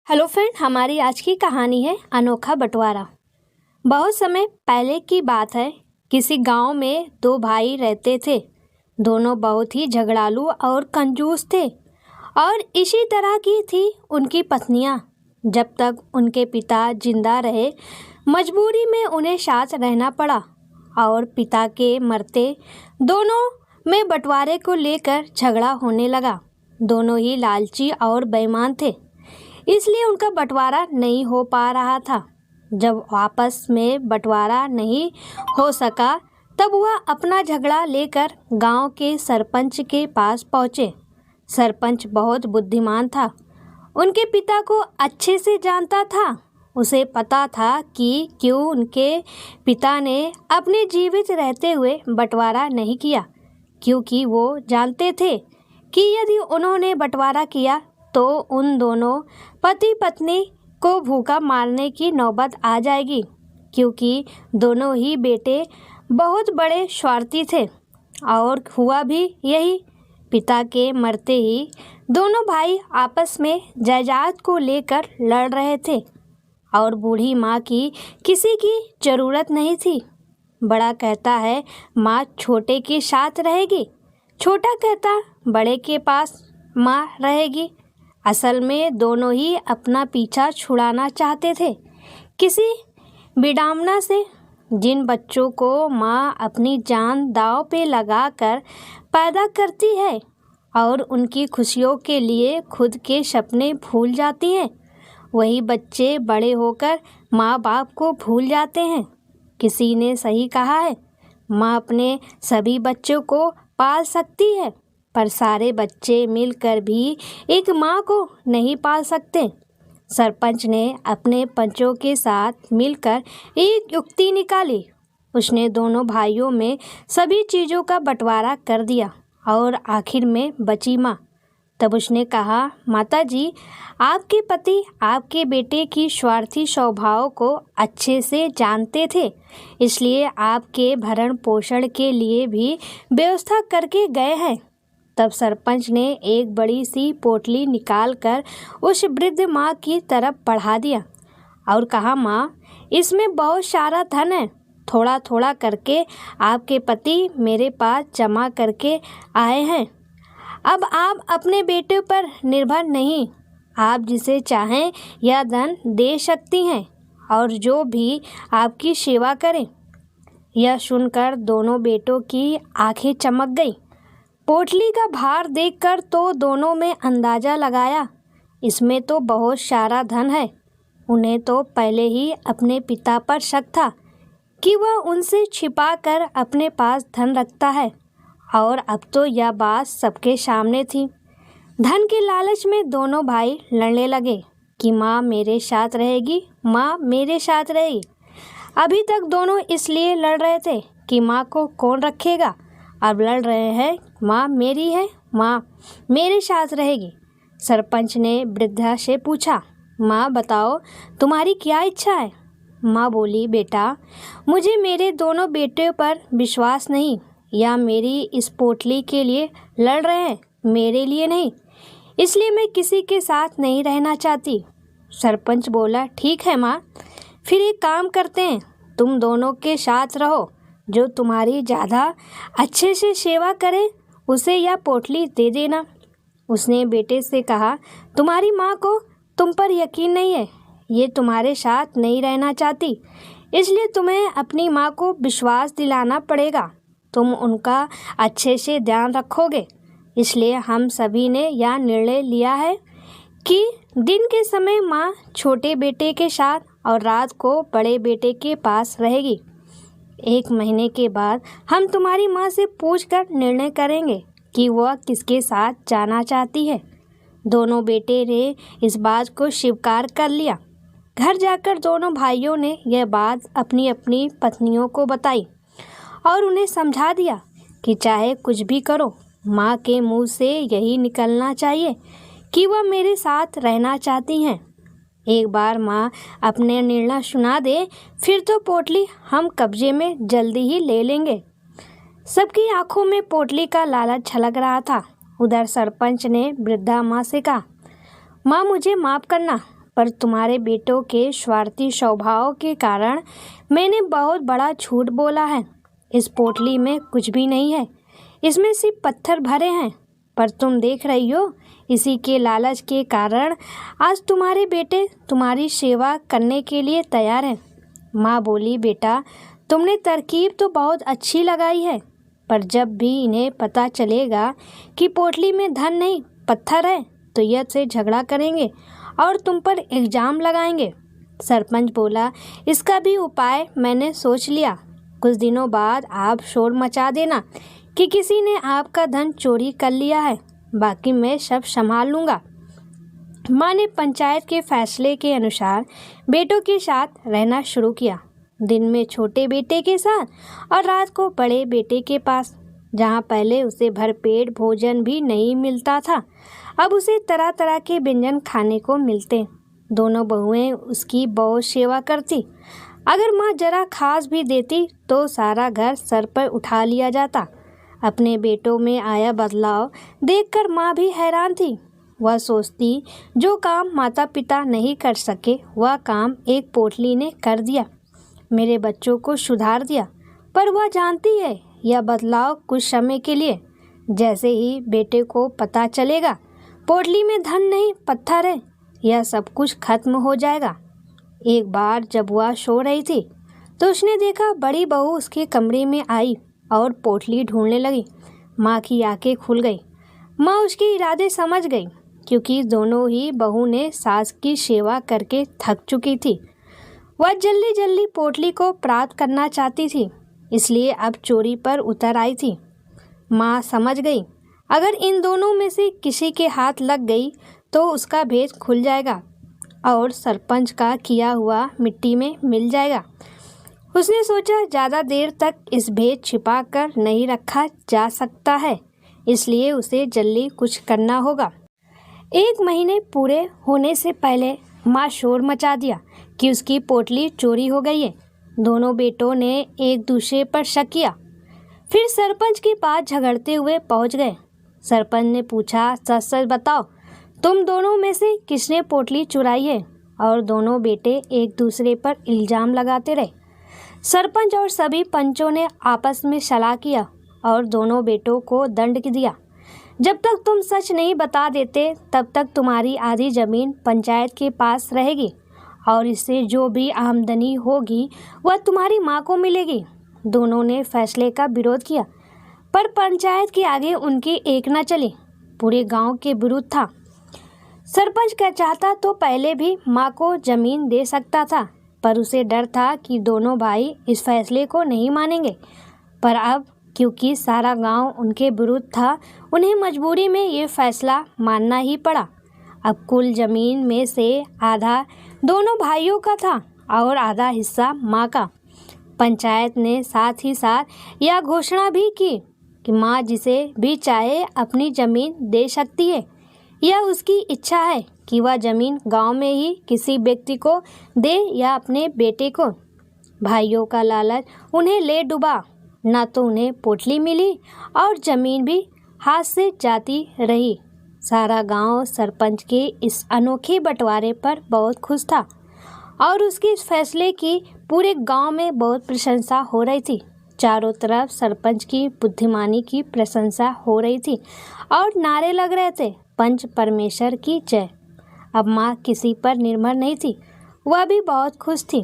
Hello friend, हमारी आज की कहानी है अनोखा बंटवारा। बहुत समय पहले की बात है। किसी गांव में दो भाई रहते थे। दोनों बहुत ही झगड़ालू और कंजूस थे और इसी तरह की थी उनकी पत्नियां। जब तक उनके पिता जिंदा रहे, मजबूरी में उन्हें साथ रहना पड़ा और पिता के मरते दोनों में बंटवारे को लेकर झगड़ा होने लगा। दोनों ही लालची और बेईमान थे, इसलिए उनका बंटवारा नहीं हो पा रहा था। जब आपस में बंटवारा नहीं हो सका, तब वह अपना झगड़ा लेकर गांव के सरपंच के पास पहुंचे। सरपंच बहुत बुद्धिमान था, उनके पिता को अच्छे से जानता था। उसे पता था कि क्यों उनके पिता ने अपने जीवित रहते हुए बंटवारा नहीं किया, क्योंकि वो जानते थे कि यदि उन्होंने बंटवारा किया तो उन दोनों पति पत्नी को भूखा मारने की नौबत आ जाएगी, क्योंकि दोनों ही बेटे बहुत बड़े स्वार्थी थे। और हुआ भी यही। पिता के मरते ही दोनों भाई आपस में जायदाद को लेकर लड़ रहे थे और बूढ़ी माँ की किसी की ज़रूरत नहीं थी। बड़ा कहता है माँ छोटे के साथ रहेगी, छोटा कहता बड़े के पास माँ रहेगी। असल में दोनों ही अपना पीछा छुड़ाना चाहते थे किसी विडंबना से। जिन बच्चों को माँ अपनी जान दांव पे लगाकर पैदा करती है और उनकी खुशियों के लिए खुद के सपने भूल जाती है, वही बच्चे बड़े होकर माँ बाप को भूल जाते हैं। किसी ने सही कहा है, माँ अपने सभी बच्चों को पाल सकती है, पर सारे बच्चे मिलकर भी एक माँ को नहीं पाल सकते। सरपंच ने अपने पंचों के साथ मिलकर एक युक्ति निकाली। उसने दोनों भाइयों में सभी चीज़ों का बंटवारा कर दिया और आखिर में बची माँ। तब उसने कहा, माता जी, आपके पति आपके बेटे की स्वार्थी स्वभाव को अच्छे से जानते थे, इसलिए आपके भरण पोषण के लिए भी व्यवस्था करके गए हैं। तब सरपंच ने एक बड़ी सी पोटली निकालकर उस वृद्ध माँ की तरफ बढ़ा दिया और कहा, माँ, इसमें बहुत सारा धन है। थोड़ा थोड़ा करके आपके पति मेरे पास जमा करके आए हैं। अब आप अपने बेटे पर निर्भर नहीं, आप जिसे चाहें यह धन दे सकती हैं और जो भी आपकी सेवा करें। यह सुनकर दोनों बेटों की आंखें चमक गई। पोटली का भार देखकर तो दोनों में अंदाज़ा लगाया, इसमें तो बहुत सारा धन है। उन्हें तो पहले ही अपने पिता पर शक था कि वह उनसे छिपा कर अपने पास धन रखता है, और अब तो यह बात सबके सामने थी। धन के लालच में दोनों भाई लड़ने लगे कि माँ मेरे साथ रहेगी, माँ मेरे साथ रहेगी। अभी तक दोनों इसलिए लड़ रहे थे कि माँ को कौन रखेगा। अब लड़ रहे हैं, माँ मेरी है, माँ मेरे साथ रहेगी। सरपंच ने वृद्धा से पूछा, माँ बताओ तुम्हारी क्या इच्छा है। माँ बोली, बेटा, मुझे मेरे दोनों बेटों पर विश्वास नहीं। या मेरी इस पोटली के लिए लड़ रहे हैं, मेरे लिए नहीं, इसलिए मैं किसी के साथ नहीं रहना चाहती। सरपंच बोला, ठीक है माँ, फिर एक काम करते हैं, तुम दोनों के साथ रहो। जो तुम्हारी ज़्यादा अच्छे से सेवा करे उसे यह पोटली दे देना। उसने बेटे से कहा, तुम्हारी माँ को तुम पर यकीन नहीं है, ये तुम्हारे साथ नहीं रहना चाहती, इसलिए तुम्हें अपनी माँ को विश्वास दिलाना पड़ेगा। तुम उनका अच्छे से ध्यान रखोगे, इसलिए हम सभी ने यह निर्णय लिया है कि दिन के समय माँ छोटे बेटे के साथ और रात को बड़े बेटे के पास रहेगी। 1 महीने के बाद हम तुम्हारी माँ से पूछकर निर्णय करेंगे कि वह किसके साथ जाना चाहती है। दोनों बेटे ने इस बात को स्वीकार कर लिया। घर जाकर दोनों भाइयों ने यह बात अपनी अपनी पत्नियों को बताई और उन्हें समझा दिया कि चाहे कुछ भी करो, माँ के मुंह से यही निकलना चाहिए कि वह मेरे साथ रहना चाहती हैं। एक बार माँ अपने निर्णय सुना दे, फिर तो पोटली हम कब्जे में जल्दी ही ले लेंगे। सबकी आंखों में पोटली का लालच छलक रहा था। उधर सरपंच ने वृद्धा माँ से कहा, माँ मुझे माफ़ करना, पर तुम्हारे बेटों के स्वार्थी स्वभाव के कारण मैंने बहुत बड़ा झूठ बोला है। इस पोटली में कुछ भी नहीं है, इसमें सिर्फ पत्थर भरे हैं। पर तुम देख रही हो, इसी के लालच के कारण आज तुम्हारे बेटे तुम्हारी सेवा करने के लिए तैयार हैं। माँ बोली, बेटा तुमने तरकीब तो बहुत अच्छी लगाई है, पर जब भी इन्हें पता चलेगा कि पोटली में धन नहीं पत्थर है तो यह से झगड़ा करेंगे और तुम पर इल्ज़ाम लगाएंगे। सरपंच बोला, इसका भी उपाय मैंने सोच लिया। कुछ दिनों बाद आप शोर मचा देना कि किसी ने आपका धन चोरी कर लिया है, बाकी मैं सब संभाल लूँगा। माँ ने पंचायत के फैसले के अनुसार बेटों के साथ रहना शुरू किया। दिन में छोटे बेटे के साथ और रात को बड़े बेटे के पास। जहाँ पहले उसे भरपेट भोजन भी नहीं मिलता था, अब उसे तरह तरह के व्यंजन खाने को मिलते। दोनों बहुएं उसकी बहुत सेवा करती। अगर माँ जरा खास भी देती तो सारा घर सर पर उठा लिया जाता। अपने बेटों में आया बदलाव देखकर माँ भी हैरान थी। वह सोचती, जो काम माता पिता नहीं कर सके वह काम एक पोटली ने कर दिया, मेरे बच्चों को सुधार दिया। पर वह जानती है यह बदलाव कुछ समय के लिए। जैसे ही बेटे को पता चलेगा पोटली में धन नहीं पत्थर है, यह सब कुछ खत्म हो जाएगा। एक बार जब वह सो रही थी तो उसने देखा बड़ी बहू उसके कमरे में आई और पोटली ढूंढने लगी। माँ की आंखें खुल गई। माँ उसके इरादे समझ गई, क्योंकि दोनों ही बहू ने सास की सेवा करके थक चुकी थी। वह जल्दी जल्दी पोटली को प्राप्त करना चाहती थी, इसलिए अब चोरी पर उतर आई थी। माँ समझ गई, अगर इन दोनों में से किसी के हाथ लग गई तो उसका भेद खुल जाएगा और सरपंच का किया हुआ मिट्टी में मिल जाएगा। उसने सोचा, ज़्यादा देर तक इस भेद छिपा कर नहीं रखा जा सकता है, इसलिए उसे जल्दी कुछ करना होगा। 1 महीने पूरे होने से पहले माँ शोर मचा दिया कि उसकी पोटली चोरी हो गई है। दोनों बेटों ने एक दूसरे पर शक किया। फिर सरपंच के पास झगड़ते हुए पहुंच गए। सरपंच ने पूछा, सच सच बताओ, तुम दोनों में से किसने पोटली चुराई है? और दोनों बेटे एक दूसरे पर इल्ज़ाम लगाते रहे। सरपंच और सभी पंचों ने आपस में सलाह किया और दोनों बेटों को दंड दिया। जब तक तुम सच नहीं बता देते तब तक तुम्हारी आधी ज़मीन पंचायत के पास रहेगी और इससे जो भी आमदनी होगी वह तुम्हारी माँ को मिलेगी। दोनों ने फैसले का विरोध किया, पर पंचायत के आगे उनकी एक न चली, पूरे गांव के विरुद्ध था। सरपंच क्या चाहता तो पहले भी माँ को ज़मीन दे सकता था, पर उसे डर था कि दोनों भाई इस फैसले को नहीं मानेंगे। पर अब क्योंकि सारा गांव उनके विरुद्ध था, उन्हें मजबूरी में ये फैसला मानना ही पड़ा। अब कुल ज़मीन में से आधा दोनों भाइयों का था और आधा हिस्सा माँ का। पंचायत ने साथ ही साथ यह घोषणा भी की कि माँ जिसे भी चाहे अपनी ज़मीन दे सकती है। यह उसकी इच्छा है कि वह ज़मीन गांव में ही किसी व्यक्ति को दे या अपने बेटे को। भाइयों का लालच उन्हें ले डूबा। न तो उन्हें पोटली मिली और ज़मीन भी हाथ से जाती रही। सारा गांव सरपंच के इस अनोखे बंटवारे पर बहुत खुश था और उसके इस फैसले की पूरे गांव में बहुत प्रशंसा हो रही थी। चारों तरफ सरपंच की बुद्धिमानी की प्रशंसा हो रही थी और नारे लग रहे थे, पंच परमेश्वर की जय। अब माँ किसी पर निर्भर नहीं थी, वह भी बहुत खुश थी।